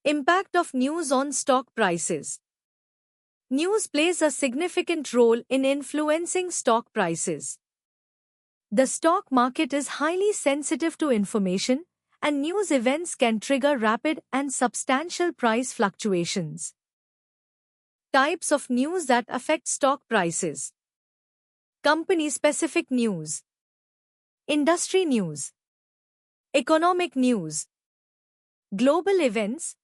Impact of news on stock prices. News plays a significant role in influencing stock prices. The stock market is highly sensitive to information, and news events can trigger rapid and substantial price fluctuations. Types of news that affect stock prices. Company-specific news. Industry news. Economic news. Global events.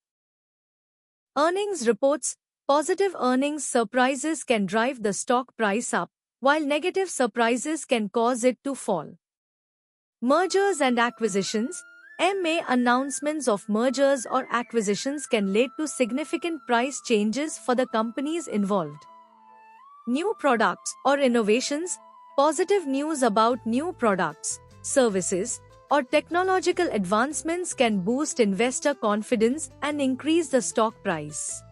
Earnings reports. Positive earnings surprises can drive the stock price up, while negative surprises can cause it to fall. Mergers and acquisitions. M&A announcements of mergers or acquisitions can lead to significant price changes for the companies involved. New products or innovations. Positive news about new products, services, or technological advancements can boost investor confidence and increase the stock price.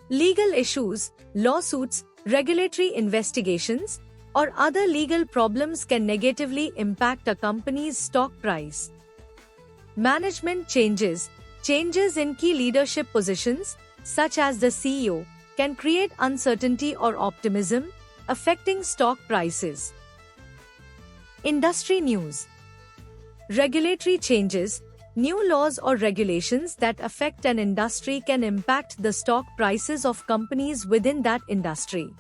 Legal issues, lawsuits, regulatory investigations, or other legal problems can negatively impact a company's stock price. Management changes. Changes in key leadership positions, such as the CEO, can create uncertainty or optimism, affecting stock prices. Industry news. Regulatory changes. New laws or regulations that affect an industry can impact the stock prices of companies within that industry.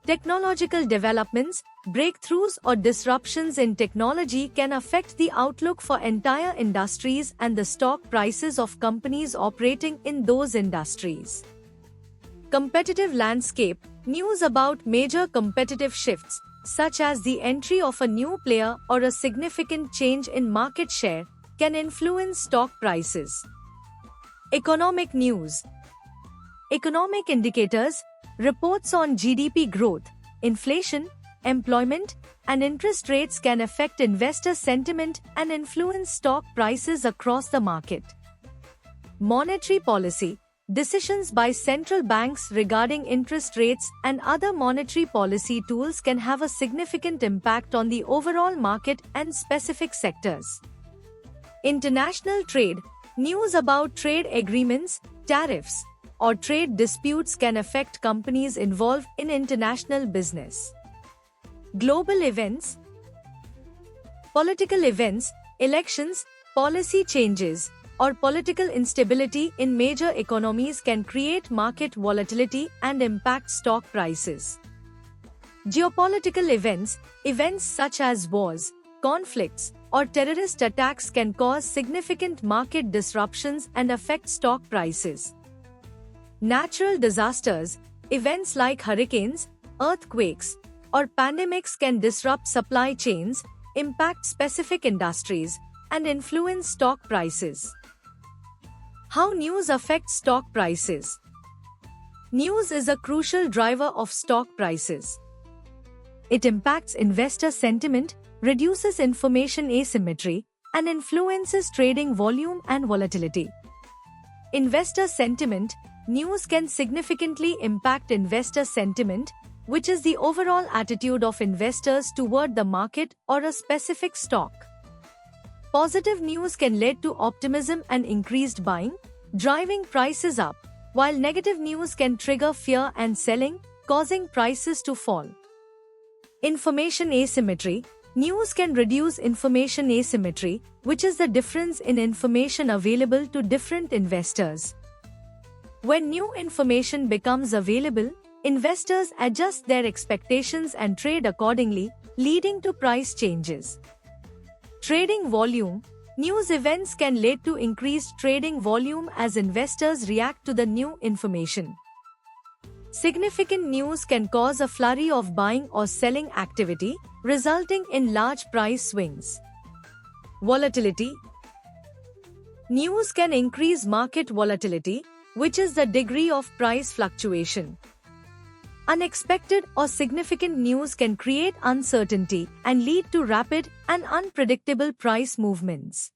Technological developments, breakthroughs or disruptions in technology can affect the outlook for entire industries and the stock prices of companies operating in those industries. Competitive landscape. News about major competitive shifts, such as the entry of a new player or a significant change in market share, can influence stock prices. Economic news. Economic indicators, reports on GDP growth, inflation, employment, and interest rates can affect investor sentiment and influence stock prices across the market. Monetary policy. Decisions by central banks regarding interest rates and other monetary policy tools can have a significant impact on the overall market and specific sectors. International trade. News about trade agreements, tariffs, or trade disputes can affect companies involved in international business. Global events. Political events, elections, policy changes, or political instability in major economies can create market volatility and impact stock prices. Geopolitical events, events such as wars, conflicts, or terrorist attacks can cause significant market disruptions and affect stock prices. Natural disasters, events like hurricanes, earthquakes, or pandemics can disrupt supply chains, impact specific industries, and influence stock prices. How news affects stock prices. News is a crucial driver of stock prices. It impacts investor sentiment, reduces information asymmetry, and influences trading volume and volatility. Investor sentiment. News can significantly impact investor sentiment, which is the overall attitude of investors toward the market or a specific stock. Positive news can lead to optimism and increased buying, driving prices up, while negative news can trigger fear and selling, causing prices to fall. Information asymmetry. News can reduce information asymmetry, which is the difference in information available to different investors. When new information becomes available, investors adjust their expectations and trade accordingly, leading to price changes. Trading volume. News events can lead to increased trading volume as investors react to the new information. Significant news can cause a flurry of buying or selling activity, resulting in large price swings. Volatility. News can increase market volatility, which is the degree of price fluctuation. Unexpected or significant news can create uncertainty and lead to rapid and unpredictable price movements.